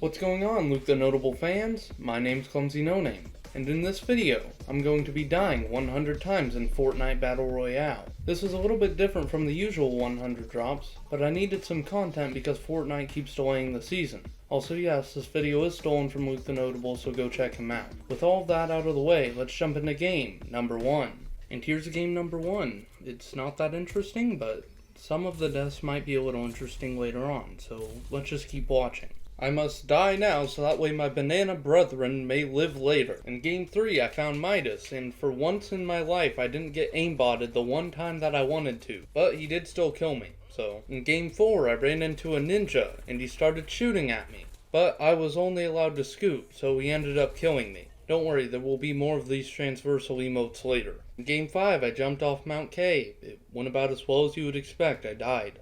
What's going on, Luke the Notable fans? My name's Clumsy No Name, and in this video, I'm going to be dying 100 times in Fortnite Battle Royale. This is a little bit different from the usual 100 drops, but I needed some content because Fortnite keeps delaying the season. Also, yes, this video is stolen from Luke the Notable, so go check him out. With all of that out of the way, let's jump into game number 1. And here's game number 1. It's not that interesting, but some of the deaths might be a little interesting later on, so let's just keep watching. I must die now so that way my banana brethren may live later. In game 3 I found Midas, and for once in my life I didn't get aimbotted the one time that I wanted to, but he did still kill me. So, in game 4 I ran into a ninja, and he started shooting at me, but I was only allowed to scoot, so he ended up killing me. Don't worry, there will be more of these transversal emotes later. In game 5 I jumped off Mount K. It went about as well as you would expect. I died.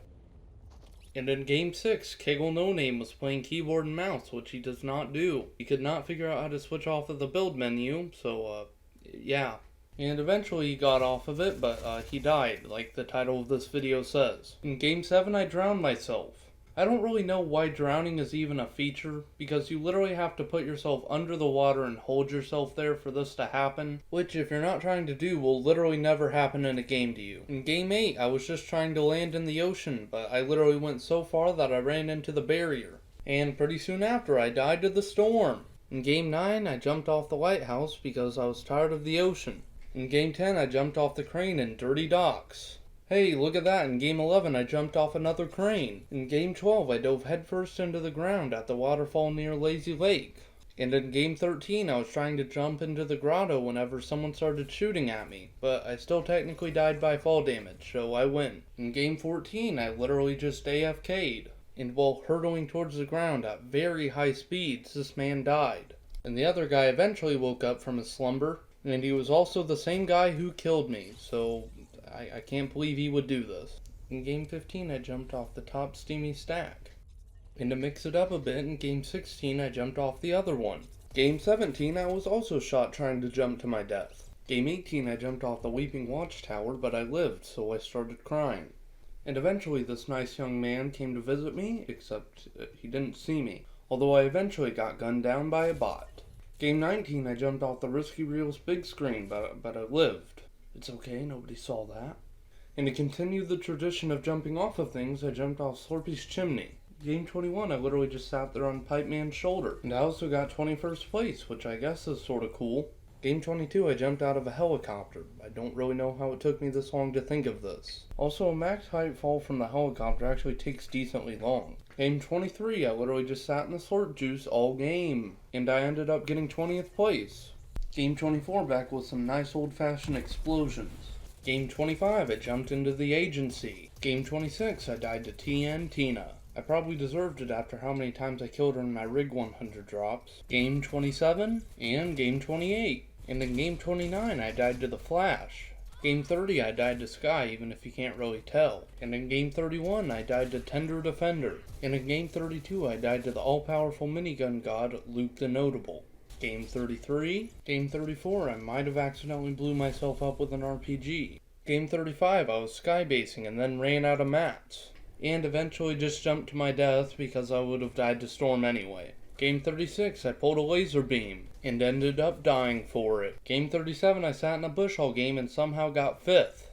And in game 6, Kegel No Name was playing keyboard and mouse, which he does not do. He could not figure out how to switch off of the build menu, so yeah. And eventually he got off of it, but he died, like the title of this video says. In game 7 I drowned myself. I don't really know why drowning is even a feature, because you literally have to put yourself under the water and hold yourself there for this to happen, which if you're not trying to do will literally never happen in a game to you. In game 8 I was just trying to land in the ocean, but I literally went so far that I ran into the barrier. And pretty soon after I died to the storm. In game 9 I jumped off the lighthouse because I was tired of the ocean. In game 10 I jumped off the crane in dirty docks. Hey, look at that, in game 11 I jumped off another crane. In game 12 I dove headfirst into the ground at the waterfall near Lazy Lake. And in game 13 I was trying to jump into the grotto whenever someone started shooting at me, but I still technically died by fall damage, so I win. In game 14 I literally just AFK'd, and while hurtling towards the ground at very high speeds this man died. And the other guy eventually woke up from his slumber, and he was also the same guy who killed me, so I can't believe he would do this. In game 15 I jumped off the top steamy stack. And to mix it up a bit, in game 16 I jumped off the other one. Game 17 I was also shot trying to jump to my death. Game 18 I jumped off the Weeping Watchtower, but I lived, so I started crying. And eventually this nice young man came to visit me, except he didn't see me, although I eventually got gunned down by a bot. Game 19 I jumped off the Risky Reels big screen, but I lived. It's okay, nobody saw that. And to continue the tradition of jumping off of things, I jumped off Slurpy's chimney. Game 21, I literally just sat there on Pipe Man's shoulder. And I also got 21st place, which I guess is sort of cool. Game 22, I jumped out of a helicopter. I don't really know how it took me this long to think of this. Also, a max height fall from the helicopter actually takes decently long. Game 23, I literally just sat in the slurp juice all game. And I ended up getting 20th place. Game 24 back with some nice old-fashioned explosions. Game 25 I jumped into the agency. Game 26 I died to TN Tina. I probably deserved it after how many times I killed her in my Rig 100 drops. Game 27 and Game 28. And in Game 29 I died to the Flash. Game 30 I died to Sky, even if you can't really tell. And in Game 31 I died to Tender Defender. And in Game 32 I died to the all-powerful minigun god Luke the Notable. Game 33, Game 34, I might have accidentally blew myself up with an RPG. Game 35, I was skybasing and then ran out of mats. And eventually just jumped to my death because I would have died to Storm anyway. Game 36, I pulled a laser beam and ended up dying for it. Game 37, I sat in a bush all game and somehow got 5th.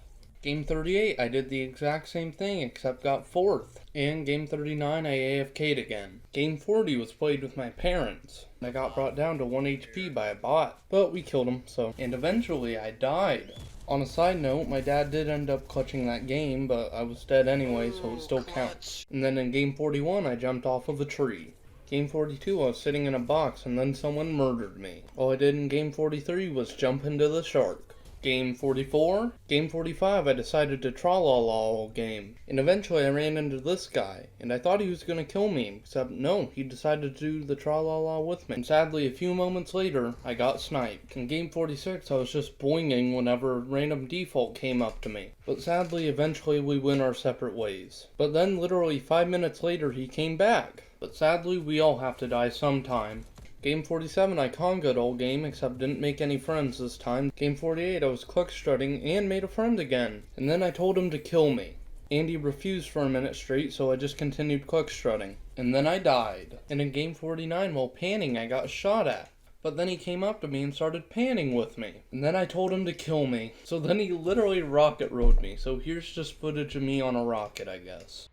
Game 38, I did the exact same thing except got 4th. And Game 39, I AFK'd again. Game 40 was played with my parents. I got brought down to 1 HP by a bot, but we killed him, so. And eventually I died. On a side note, my dad did end up clutching that game, but I was dead anyway, so it still counts. And then in Game 41, I jumped off of a tree. Game 42, I was sitting in a box and then someone murdered me. All I did in Game 43 was jump into the shark. Game 44, Game 45, I decided to tra-la-la all game, and eventually I ran into this guy, and I thought he was going to kill me, except no, he decided to do the tra-la-la with me, and sadly a few moments later, I got sniped. In Game 46, I was just boinging whenever random default came up to me, but sadly eventually we went our separate ways. But then literally 5 minutes later he came back, but sadly we all have to die sometime. Game 47 I congoed all game except didn't make any friends this time. Game 48 I was cluck strutting and made a friend again. And then I told him to kill me. And he refused for a minute straight, so I just continued cluck strutting. and then I died. And in game 49, while panning, I got shot at. But then he came up to me and started panning with me. And then I told him to kill me. So then he literally rocket rode me. So here's just footage of me on a rocket, I guess.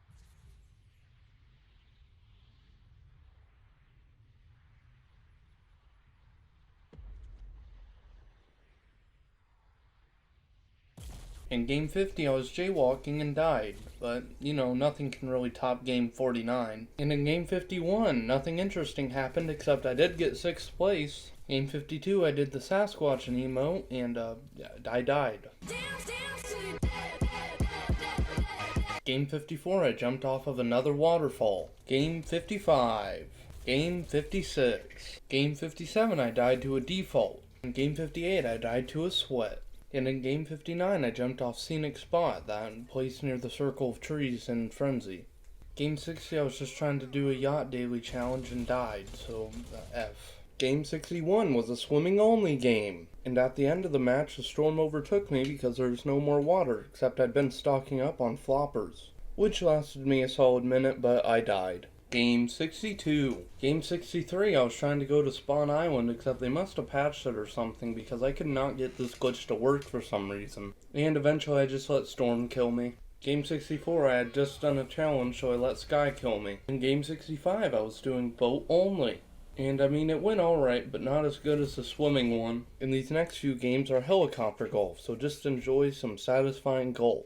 In game 50, I was jaywalking and died, but, you know, nothing can really top game 49. And in game 51, nothing interesting happened except I did get 6th place. Game 52, I did the Sasquatch emote, and, I died. Game 54, I jumped off of another waterfall. Game 55. Game 56. Game 57, I died to a default. In game 58, I died to a sweat. And in game 59, I jumped off Scenic Spot, that place near the circle of trees in Frenzy. Game 60, I was just trying to do a yacht daily challenge and died, so F. Game 61 was a swimming only game, and at the end of the match the storm overtook me because there was no more water, except I'd been stocking up on floppers, which lasted me a solid minute, but I died. Game 62. Game 63, I was trying to go to Spawn Island, except they must have patched it or something because I could not get this glitch to work for some reason. And eventually I just let Storm kill me. Game 64, I had just done a challenge, so I let Sky kill me. In Game 65, I was doing boat only. And I mean, it went alright, but not as good as the swimming one. And these next few games are helicopter golf, so just enjoy some satisfying golf.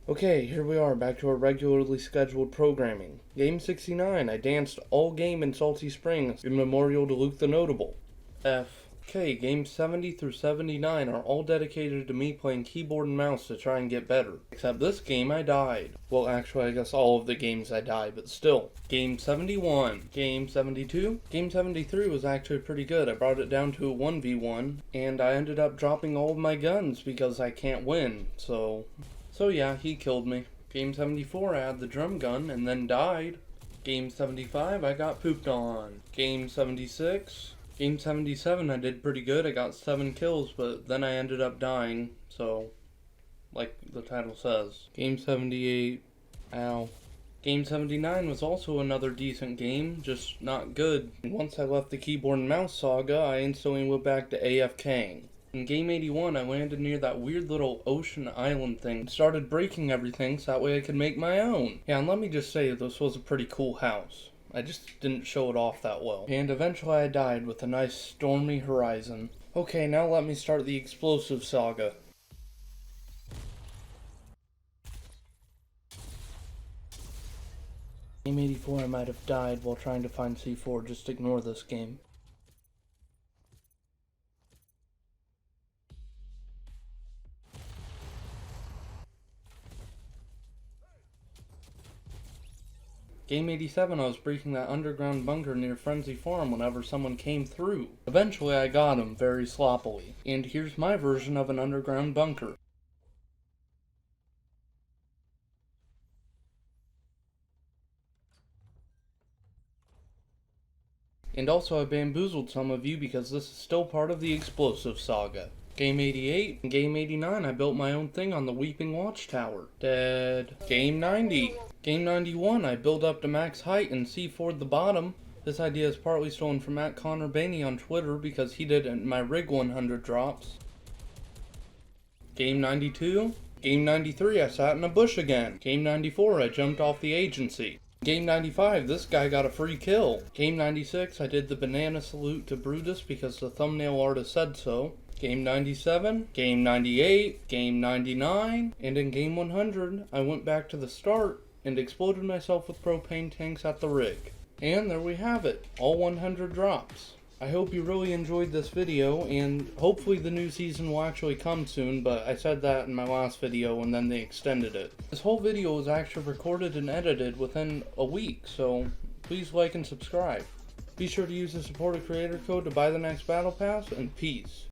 Okay, here we are, back to our regularly scheduled programming. Game 69, I danced all game in Salty Springs in memorial to Luke the Notable. F. Okay, games 70 through 79 are all dedicated to me playing keyboard and mouse to try and get better. Except this game I died. Well, actually, I guess all of the games I died, but still. Game 71. Game 72. Game 73 was actually pretty good. I brought it down to a 1v1, and I ended up dropping all of my guns because I can't win, So yeah, he killed me. Game 74, I had the drum gun and then died. Game 75, I got pooped on. Game 76. Game 77, I did pretty good. I got 7 kills, but then I ended up dying, so, like the title says. Game 78, ow. Game 79 was also another decent game, just not good. Once I left the keyboard and mouse saga, I instantly went back to AFKing. In game 81, I landed near that weird little ocean island thing and started breaking everything so that way I could make my own. Yeah, and let me just say, this was a pretty cool house. I just didn't show it off that well. And eventually I died with a nice stormy horizon. Okay, now let me start the explosive saga. Game 84, I might have died while trying to find C4, just ignore this game. Game 87, I was breaking that underground bunker near Frenzy Farm whenever someone came through. Eventually I got him, very sloppily. And here's my version of an underground bunker. And also I bamboozled some of you because this is still part of the explosive saga. Game 88 and Game 89, I built my own thing on the Weeping Watchtower. Dead. Game 90. Game 91, I built up to max height and C4'd the bottom. This idea is partly stolen from @ConnorBaney on Twitter because he did it in my Rig 100 drops. Game 92. Game 93, I sat in a bush again. Game 94, I jumped off the agency. Game 95, this guy got a free kill. Game 96, I did the banana salute to Brutus because the thumbnail artist said so. Game 97, Game 98, Game 99, and in Game 100, I went back to the start and exploded myself with propane tanks at the rig. And there we have it, all 100 drops. I hope you really enjoyed this video, and hopefully the new season will actually come soon, but I said that in my last video and then they extended it. This whole video was actually recorded and edited within a week, so please like and subscribe. Be sure to use the supported creator code to buy the next battle pass, and peace.